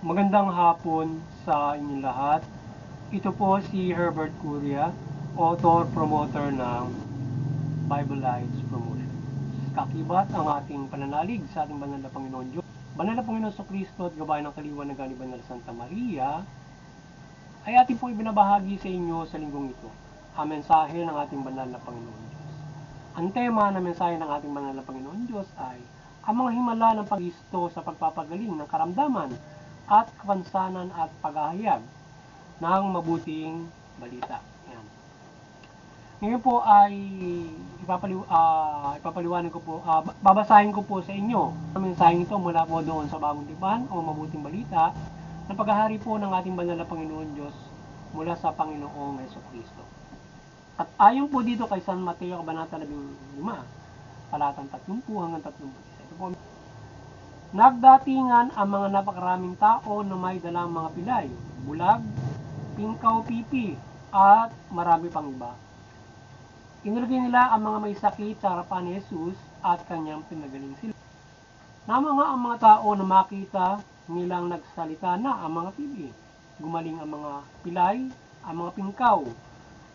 Magandang hapon sa inyong lahat. Ito po si Herbert Curia, author, promoter ng Bible Lives Promotion. Kakibat ang ating pananalig sa ating banal na Panginoon Diyos. Banal na Panginoon sa Kristo at gabayan ng kaliwanagan ni Banal Santa Maria ay ating po ibinabahagi sa inyo sa linggong ito. Ang mensahe ng ating banal na Panginoon Diyos. Ang tema ng mensahe ng ating banal na Panginoon Diyos ay ang mga himala ng Pag-Kristo sa pagpapagaling ng karamdaman at kapansanan at paghahayag ng mabuting balita. Yan. Ngayon po ay ipapaliwanag ko po, babasahin ko po sa inyo ang mensaheng ito mula po doon sa Bagong Tipan o Mabuting Balita ng paghahari po ng ating banal na Panginoon Diyos mula sa Panginoong Hesukristo. At ayon po dito kay San Mateo, Kabanata 15, talatang 30 hanggang 31. Ito po, nagdatingan ang mga napakaraming tao na may dalang mga pilay, bulag, pingkaw, pipi, at marami pang iba. Inilagay nila ang mga may sakit sa harapan ni Jesus at kanyang pinagaling sila. Namanga ang mga tao na makita nilang nagsalita na ang mga pipi. Gumaling ang mga pilay, ang mga pingkaw.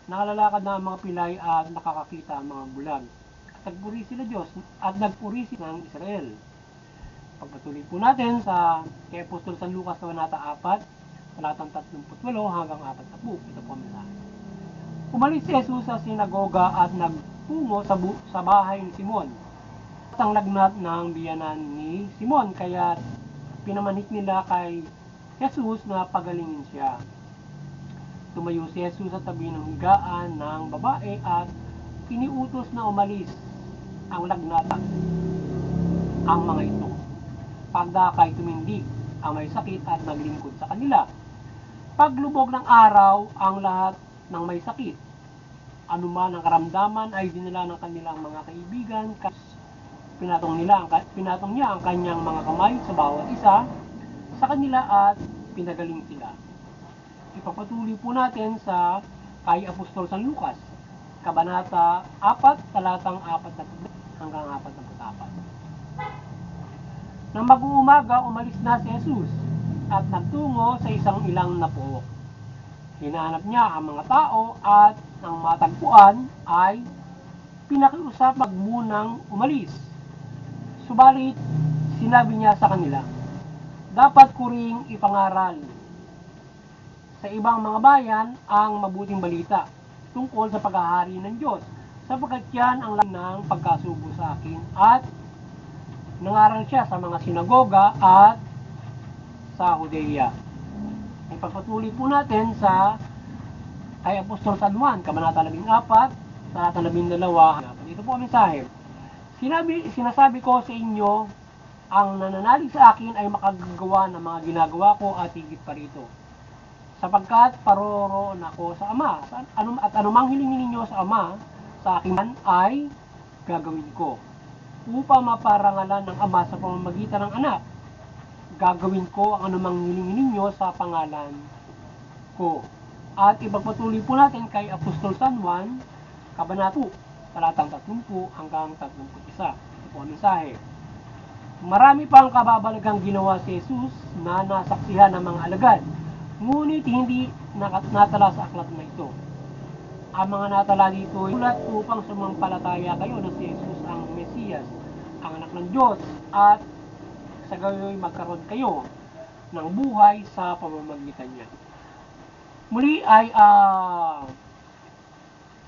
Nakalalakad na ang mga pilay at nakakakita ang mga bulag. At nagpuri sila Diyos at nagpuri sila ng Israel. Pagpatuloy po natin sa kay Apostol San Lucas Kabanata 4, talatang 38 hanggang 40. Ito po ang mensahe. Umalis si Jesus sa sinagoga at nagtungo sa bahay ni Simon. At ang lagnat ng biyanan ni Simon, kaya pinamanhik nila kay Jesus na pagalingin siya. Tumayo si Jesus sa tabi ng higaan ng babae at iniutos na umalis ang lagnat ang mga ito. Pagdakay tumindig ang may sakit at naglingkod sa kanila. Paglubog ng araw, ang lahat ng may sakit, anuman ang karamdaman, ay dinala ng kanilang mga kaibigan. Pinatong niya ang kanyang mga kamay sa bawat isa sa kanila at pinagaling sila. Ipapatuloy po natin sa kay Apostol San Lucas, Kabanata 4, talatang 4 hanggang 44. Nang mag-uumaga, umalis na si Jesus at nagtungo sa isang ilang na puok. Hinahanap niya ang mga tao at ang matagpuan ay pinakiusap magmunang umalis. Subalit, sinabi niya sa kanila, dapat ko ring ipangaral sa ibang mga bayan ang mabuting balita tungkol sa paghahari ng Diyos, sapagkat yan ang lang ng pagkasubo sa akin. At nangaral siya sa mga sinagoga at sa Judea. Ipagpatuloy po natin sa kay Apostol San Juan, Kabanata 14, talatang 12. Ito po ang mensahe. Sinasabi ko sa inyo, ang nananalig sa akin ay makagagawa ng mga ginagawa ko at higit pa rito. Sapagkat paroroon ako sa Ama, at anumang hilingin ninyo sa Ama, sa akin ay gagawin ko. Upang maparangalan ng Ama sa pamamagitan ng Anak, gagawin ko ang anumang hilingin ninyo sa pangalan ko. At ipagpatuloy po natin kay Apostol San Juan, Kabanata 2, talatang 30 hanggang 31. Ito po ang mensahe. Marami pang kababalagang ginawa si Jesus na nasaksihan ng mga alagad, ngunit hindi natala sa aklat na ito. Ang mga natala dito ay ulat upang sumampalataya kayo na si Jesus ang Mesiyas, ang anak ng Diyos, at sa gayoy magkaroon kayo ng buhay sa pamamagitan niya. Muli ay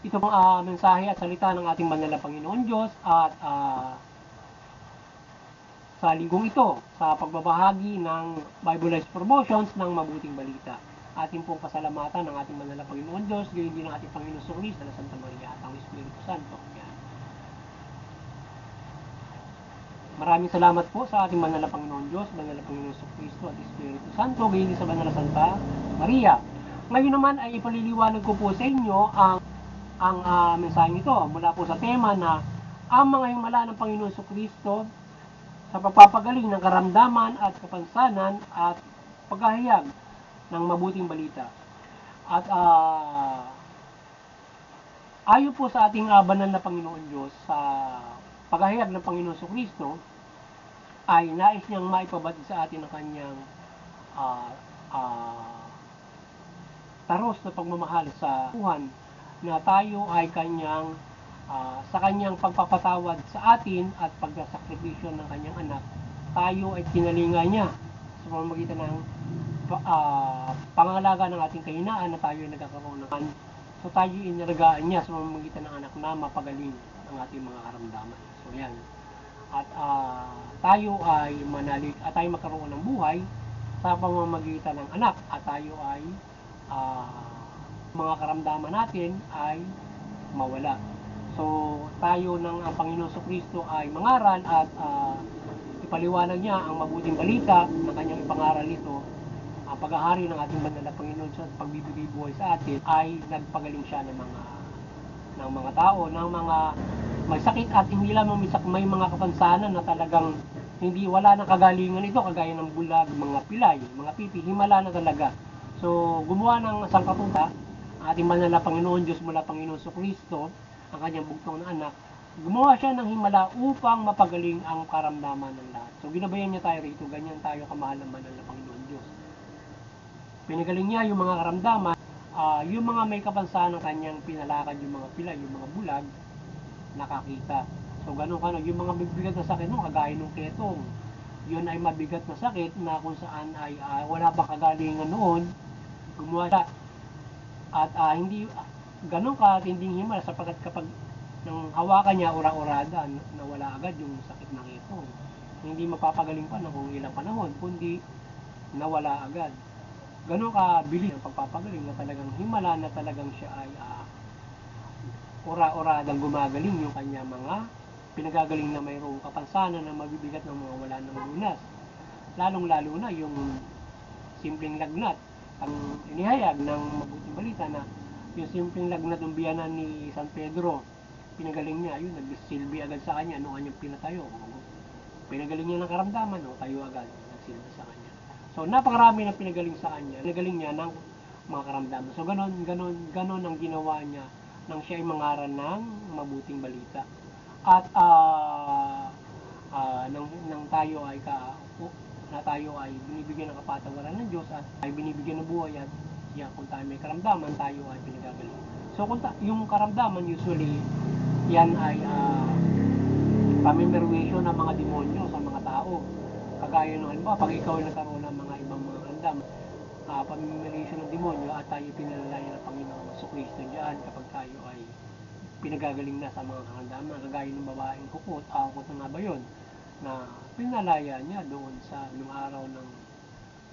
ito ang mensahe at salita ng ating banal na Panginoon Diyos at sa linggong ito, sa pagbabahagi ng Bible Lives Promotions ng Mabuting Balita. Ating pong pasalamatan ng ating banal na Panginoon Diyos, gayon din ng ating Panginoon sa Kristo na Santa Maria at ang Espiritu Santo. Yan. Maraming salamat po sa ating banal na Panginoon Diyos, banal na Panginoon sa Kristo at Espiritu Santo, gayon din sa banal na Santa Maria. Ngayon naman ay ipaliliwanag ko po sa inyo ang mensaheng ito mula po sa tema na ang mga himala ng Panginoon sa Kristo sa pagpapagaling ng karamdaman at kapansanan at paghahayag ng mabuting balita. At ayon po sa ating banal na Panginoon Diyos sa paghahayag ng Panginoon sa Kristo, ay nais niyang maipabatid sa atin ang kanyang ah, ah, taros na pagmamahal sa Tuhan na tayo ay kanyang sa kanyang pagpapatawad sa atin at pagsasakripisyo ng kanyang anak, tayo ay pinalinga niya sa pamamagitan ng pangalaga ng ating kahinaan na tayo ay nagkakaroon ng so tayo inalagaan niya sa pamamagitan ng anak na mapagaling ang ating mga karamdaman. So yan. At tayo ay manalig at tayo magkaroon ng buhay sa pamamagitan ng anak at tayo ay mga karamdaman natin ay mawala. So tayo ng ang Panginoon Kristo ay mangaral at ipaliwanag niya ang mabuting balita na kanyang ipangaral ito. Ang paghahari ng ating banal na Panginoon sa pagbibigay buhay sa atin ay nagpagaling siya ng mga tao, ng mga may sakit at hindi lamang may mga kapansanan na talagang hindi wala nang kagalingan ito kagaya ng bulag, mga pilay, mga pipi, himala na talaga. So gumawa ng sangkatuta ang ating banal na Panginoon Diyos mula Panginoon Kristo, ang kanyang bugtong na anak, gumawa siya ng himala upang mapagaling ang karamdaman ng lahat. So ginabayan niya tayo rito, ganyan tayo kamahal ng banal na Panginoon Diyos. Pinagaling niya yung mga karamdaman, yung mga may kapansanan ng kanyang pinalakad, yung mga pilay, yung mga bulag, nakakita. So ganun ka yung mga mabibigat na sakit no, kagaya ng ketong, yun ay mabigat na sakit na kung saan ay wala pang kagalingan noon, gumawa siya. At hindi ganun ka tinding himala sapagkat kapag nang hawakan niya ura-urada na wala agad yung sakit ng ketong. Hindi mapapagaling pa ng kung ilang panahon, kundi nawala agad. Ganun ka bilis ang pagpapagaling na talagang himala na talagang siya ay ura-uradang gumagaling yung kanya mga pinagagaling na mayroong kapansanan na mabibigat ng mga wala ng lunas. Lalong-lalo na yung simpleng lagnat. Ang inihayag ng mabuting balita na yung simpleng lagnat ng biyanan ni San Pedro, pinagaling niya, yun, nagsilbi agad sa kanya, ano kanyang pinatayo. Pinagaling niya ng karamdaman, no, tayo agad, nagsilbi sa kanya. So, napakarami na pinagaling sa kanya, pinagaling niya ng mga karamdaman. So, ganon ang ginawa niya nang siya ay mangaral ng mabuting balita. At nang tayo ay tayo ay binibigyan ng kapatawaran ng Diyos at ay binibigyan ng buhay at yan, kung tayo may karamdaman, tayo ay pinagagaling. So, yung karamdaman usually, yan ay pamimerwisyo ng mga demonyo sa mga tao. Kagaya nung halimbawa, pag ikaw ay nagkaroon ng mga ibang mga karamdaman, pamimerwisyo ng demonyo at tayo pinalalayan ng Panginoon Kristo diyan kapag tayo ay pinagagaling na sa mga karamdaman, kagaya ng babaeng kukot, kukot na nga ba yun, na pinalaya niya doon sa nung araw ng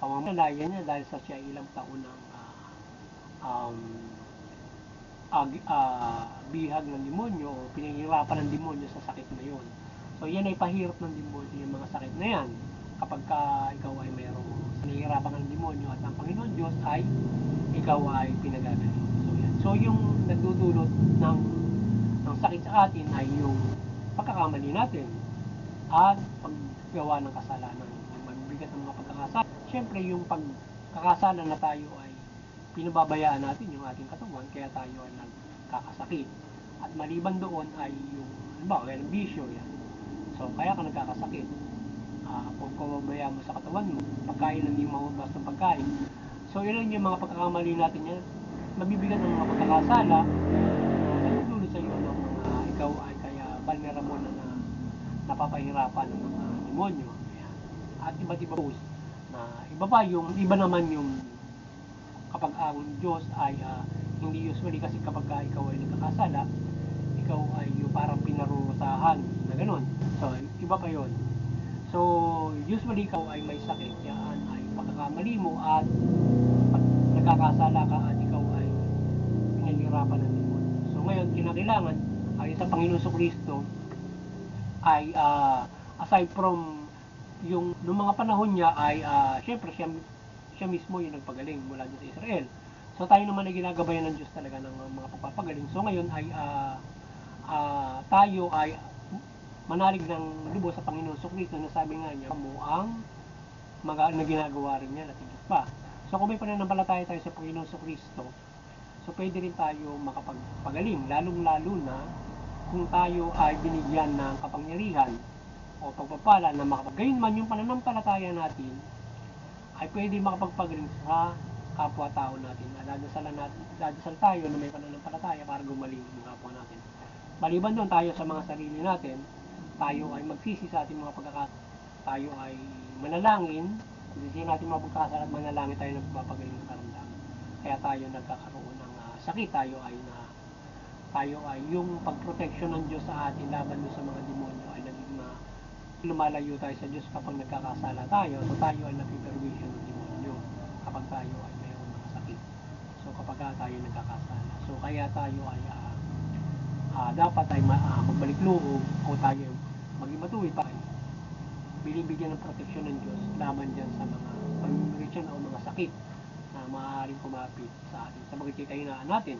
pamamalaya niya dahil sa siya ilang taon ng bihag ng demonyo o pinahihirapan ng demonyo sa sakit na yun. So yan ay pahirap ng demonyo yung mga sakit na yan kapag ikaw ay mayroong pinahihirapan ng demonyo at ang Panginoon Diyos ay ikaw ay pinagagaling. So yan. So yung nagdudulot ng sakit sa atin ay yung pagkakamali natin at paggawa ng kasalanan. Yung mabibigat ng mga pagkakasala. Siyempre yung pagkakasala na tayo ay pinababayaan natin yung ating katawan kaya tayo ay nagkakasakit. At maliban doon ay yung kaya ng bisyo yan. So kaya ka nagkakasakit. Kung pababayaan mo sa katawan mo, pagkain hindi mo basta pagkain. So ilan yung mga pagkakamali natin yan, mabibigat ng mga pagkakasala nagdudulot sa iyo ng mga ikaw ay kaya vulnerable na napapahirapan ng mga demonyo. At iba't iba post na iba naman yung kapag ang Diyos ay hindi usually kasi kapag ikaw ay nagkakasala, ikaw ay yung parang pinarurusahan na ganun. So, iba pa yon. So, usually ikaw ay may sakit, yan ay pagkakamali mo at pag nagkakasala ka at ikaw ay pinahihirapan ng demonyo. So, ngayon, kinakailangan ay sa Panginoon Kristo ay aside from yung noong mga panahon niya ay syempre siya mismo yung nagpagaling mula dito sa Israel. So tayo naman ay ginagabayan ng Diyos talaga ng mga pagpapagaling. So ngayon ay tayo ay manalig ng lubos sa Panginoon Kristo na sabi nga niya mo ang na ginagawa rin niya at higit pa. So kung may pananampalataya tayo sa Panginoon Kristo, so pwede rin tayo makapagpagaling, lalong-lalo na kung tayo ay binigyan ng kapangyarihan o pagpapala na makapagaling man yung pananampalataya natin ay pwede makapagpagaling sa kapwa-tao natin. Dadasal tayo na may pananampalataya para gumaling yung kapwa natin. Maliban doon, tayo sa mga sarili natin, tayo ay magsisi sa ating mga pagkakataon. Tayo ay manalangin, hindi natin mapagkasal at manalangin tayo na magpapagaling ng karamdaman. Kaya tayo nagkakaroon ng sakit, tayo ay yung pagproteksyon ng Diyos sa atin laban sa mga demonyo ay naging lumalayo tayo sa Diyos kapag nagkakasala tayo. So tayo ay napiperwisyo ng demonyo kapag tayo ay mayroong mga sakit. So kapag tayo nagkakasala. So kaya tayo ay dapat ay magbalik loob o tayo maging matuwid pa ay binibigyan ng proteksyon ng Diyos laban dyan sa mga pamimirisyon o mga sakit na maaaring kumapit sa atin sa mga kikahinaan natin.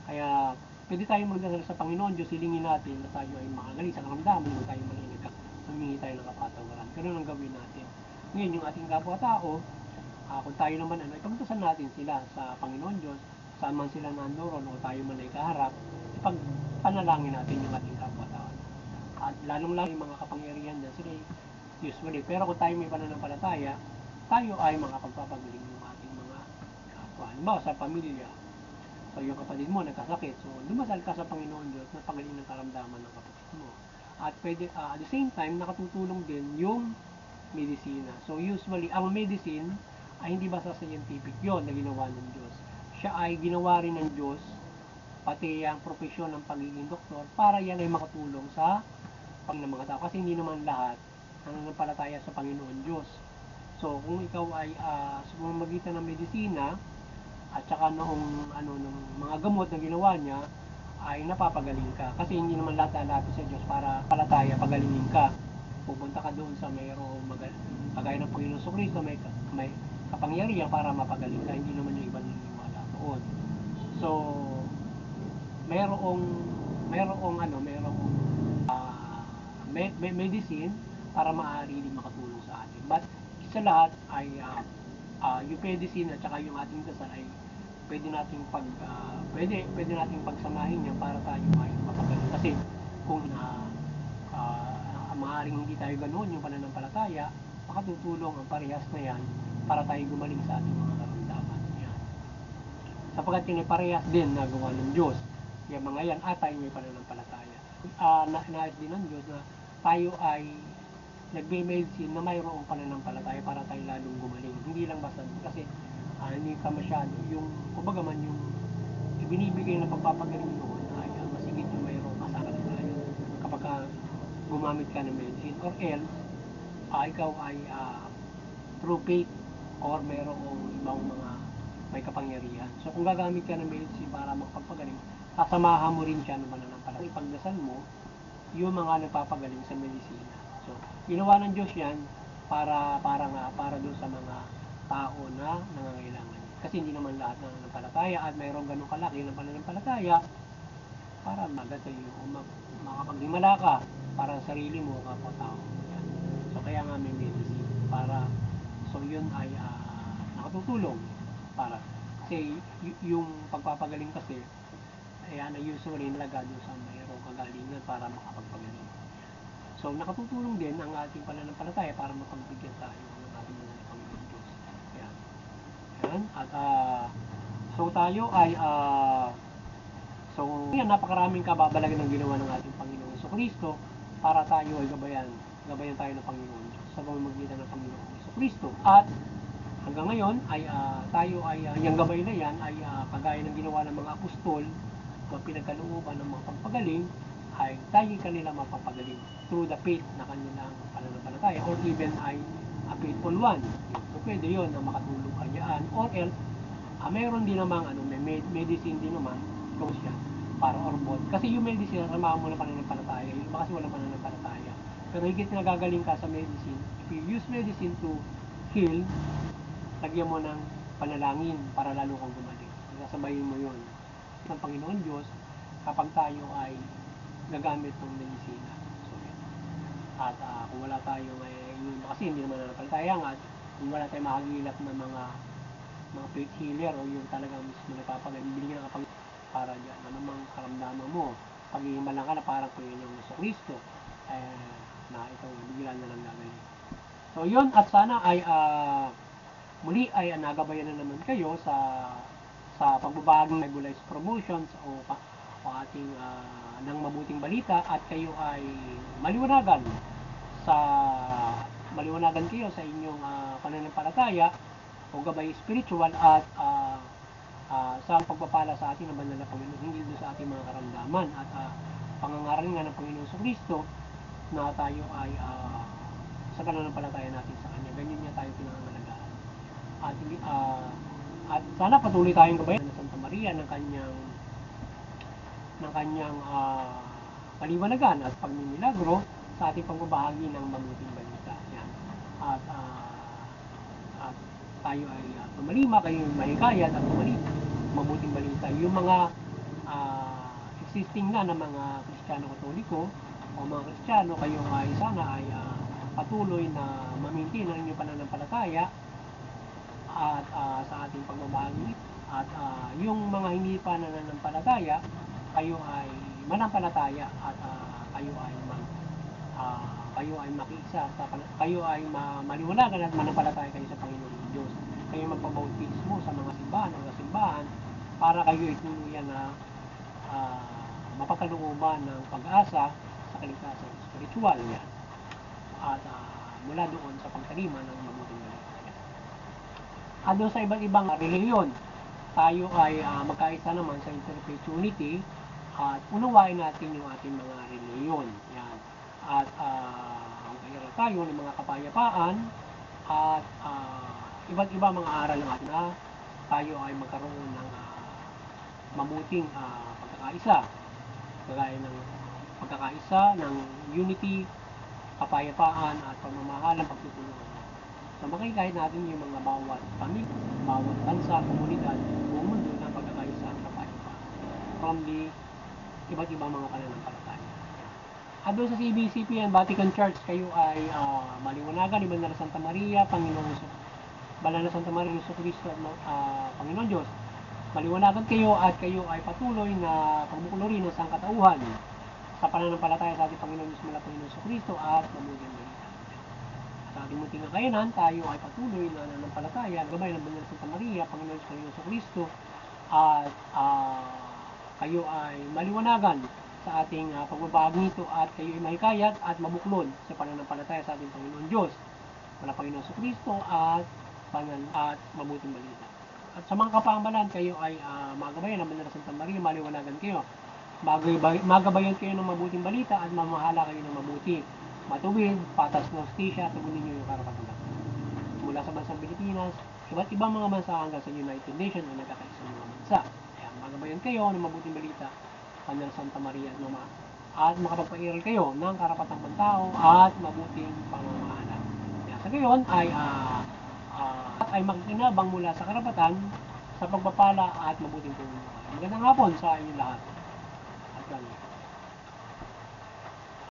Kaya pwede tayong magdasal sa Panginoon Diyos, hilingin natin na tayo ay makagaling sa karamdaman, huwag tayo malinig, humingi tayo ng kapatawaran. Ganun ang gawin natin. Ngayon, yung ating kapwa-tao, kung tayo naman ay pagdasal natin sila sa Panginoon Diyos, saan man sila nandoon o tayo man ay kaharap, ipagpanalangin natin yung ating kapwa-tao. At lalong-lalo yung mga kapangyarihan dyan, sila usually. Pero kung tayo may pananampalataya, tayo ay makapagpapagaling ng ating mga kapwa. Halimbawa, sa pamilya, so yung kapatid mo nagkasakit, so dumasal ka sa Panginoon Diyos na pagaling ng karamdaman ng kapatid mo. At pwede, at the same time, nakatutulong din yung medisina. So usually, ang medicine ay hindi basta scientific yon na ginawa ng Diyos. Siya ay ginawa rin ng Diyos, pati ang profesyon ng pagiging doktor, para yan ay makatulong sa ng mga tao. Kasi hindi naman lahat nananampalataya sa Panginoon Diyos. So kung ikaw ay sa pamamagitan ng medisina at saka nung mga gamot na ginawa niya ay napapagaling ka. Kasi hindi naman lahat lalapit sa Diyos para palataya, pagalingin ka. Pupunta ka doon sa mayroong kagaya ng Panginoon Kristo, may kapangyarihan para mapagaling ka. Hindi naman yung iba naniniwala doon. So, mayroong medicine para maaari din makatulong sa atin. But sa lahat ay yung medicine at saka yung ating dasal ay pwede nating pagsamahin yan para tayo ay mapagaling. Kasi kung maaaring hindi tayo ganoon yung pananampalataya, makatutulong ang parehas na yan para tayo gumaling sa ating mga karamdaman. Yan. Sapagkat yun ay parehas din na gawa ng Diyos. Yung mga yan at tayo may pananampalataya. Nais din ng Diyos na tayo ay nagbe-medicine na mayroong pananampalataya para tayo lalong gumaling. Hindi lang basta kasi hindi ka masyado yung kumbaga man yung ibinibigay na pagpapagaling noon ay masigit yung mayroong kasama tayo kapag gumamit ka ng medicine or else ikaw ay through faith or mayroong ibang mga may kapangyarihan. So kung gagamit ka ng medicine para magpapagaling, kasamahan mo rin siya ng pananampalataya. Ipagdasal mo yung mga nagpapagaling sa medisina. So ginawa ng Diyos yan para doon sa mga tao na nangangailangan. Kasi hindi naman lahat ng pananampalataya at mayroong ganun kalaki ng pananampalataya para magatay o makapagdimala ka para sa sarili mo, kapwa-tao. So kaya nga may medicine para so yun ay nakatutulong para kasi yung pagpapagaling kasi ayan na usually nalaga doon sa mayroong kagalingan para makapagpagaling. So nakatutulong din ang ating pananampalataya para mapagbigyan tayo ng ating mga Panginoon Diyos. Ayan. Ayan. At so tayo ay so yan, napakaraming kababalagan ng ginawa ng ating Panginoon Kristo para tayo ay gabayan tayo ng Panginoon Diyos sa pamamagitan ng Panginoon Kristo. At hanggang ngayon ay tayo ay yung gabay na yan ay kagaya ng ginawa ng mga apostol o pinagkalooban ng mga pagpagaling ay tayo kanila mapapagaling through the faith na kanilang pananampalataya or even ay a faithful one. So pwede yun na makatulong kanyaan or else mayroon din namang may medicine din naman kung siya para orbon. Kasi yung medicine samahan mo ng pananampalataya, yung iba kasi walang pananampalataya. Pero higit na gagaling ka sa medicine, if you use medicine to heal, lagyan mo ng panalangin para lalo kang gumaling. Sasabayin mo yun ng Panginoon Diyos kapag tayo ay gagamit ng medisina. So, at kung wala tayo yun, kasi hindi naman nananampalataya nga, kung wala tayong makagilap ng mga faith healer o yung talagang mismo nagpapagaling, binigyan ng kapag para dyan, anumang karamdaman mo, pag-iimalan ka na parang Panginoon Kristo, na ikaw bigla na lang gagaling. So yun, at sana ay muli ay nagabayan na naman kayo sa pagbabahagi ng nebulized promotions o ating ng mabuting balita, at kayo ay maliwanagan sa maliwanagan kayo sa inyong pananampalataya o gabay spiritual, at sa pagpapala sa ating ng banal na Panginoon hinggil doon sa ating mga karamdaman, at pangangaral nga ng Panginoon sa Kristo na tayo ay sa pananampalataya natin sa Kanya, ganyan niya tayo pinangangalagaan. At sana patuloy tayong gabayan ng Santa Maria ng kanyang paliwanagan at pagmimilagro sa ating pagbabahagi ng mabuting balita. Yan. At tayo ay tumalima, kayo mahikayat at tumalima mabuting balita. Yung mga existing na mga Kristiyano Katoliko o mga Kristiyano, kayo ay sana ay patuloy na mamintin ang inyong pananampalataya at sa ating pagbabahagi, at yung mga hindi pa nananampalataya, kayo ay manampalataya, at kayo ay makiisa kayo ay maliwanagan at manampalataya kayo sa Panginoon Diyos. Kayo magpabautismo sa mga simbahan para kayo ay tuluyan na mapagkalooban ng pag-asa sa kaligtasan spiritual yan, at mula doon sa pagtalima ng mabuting balita. At doon sa iba't ibang relihiyon, tayo ay magkaisa naman sa interfaith unity, at unawain natin yung ating mga relihiyon. Yan. At magkairal tayo ng mga kapayapaan at iba't iba mga aral ng ating na tayo ay magkaroon ng mabuting pagkakaisa, kagaya ng pagkakaisa ng unity, kapayapaan at pagmamahalan, pagtutulungan. So makikahit natin yung mga bawat pamilya, bawat bansa, komunidad, buong mundo ng pagkakaisa at kapayapaan from the iba't ibang mga pananampalataya. At doon sa CBCP and Vatican Church, kayo ay maliwanagan ni Banal na Santa Maria, Banal na Santa Maria Jesucristo at Panginoon Diyos. Maliwanagan kayo at kayo ay patuloy na pagbukulorin ng sangkatauhan sa pananampalataya sa ating Panginoon Diyos mula Panginoon Jesucristo at mabuting balita. Sa ating munting kakayanan, tayo ay patuloy na nananampalataya, gabay ng Banal na Santa Maria, Panginoon Jesucristo, at kayo ay maliwanagan sa ating pagbabahagi nito, at kayo ay mahikayat at mabuklod sa pananampalataya sa ating Panginoon Diyos mula Panginoon Jesucristo at mabuting balita. At sa mga kapamalan, kayo ay magabayan ng Banal na Santa Maria, maliwanagan kayo, magabayan kayo ng mabuting balita at mamahala kayo ng mabuti, matuwid, patas na hustisya, tugunin niyo yung karapatan mula sa bansang Pilipinas, iba't ibang mga bansa hanggang sa United Nations o nagkakaisang mga bansa. Kaya magabayan kayo ng mabuting balita, Banal Santa Maria at makapagpairal kayo ng karapatang pantao at mabuting pamamahala. Kaya sa gayon ay makikinabang mula sa karapatan, sa pagpapala at mabuting pamumuhay. Magandang hapon sa inyong lahat. At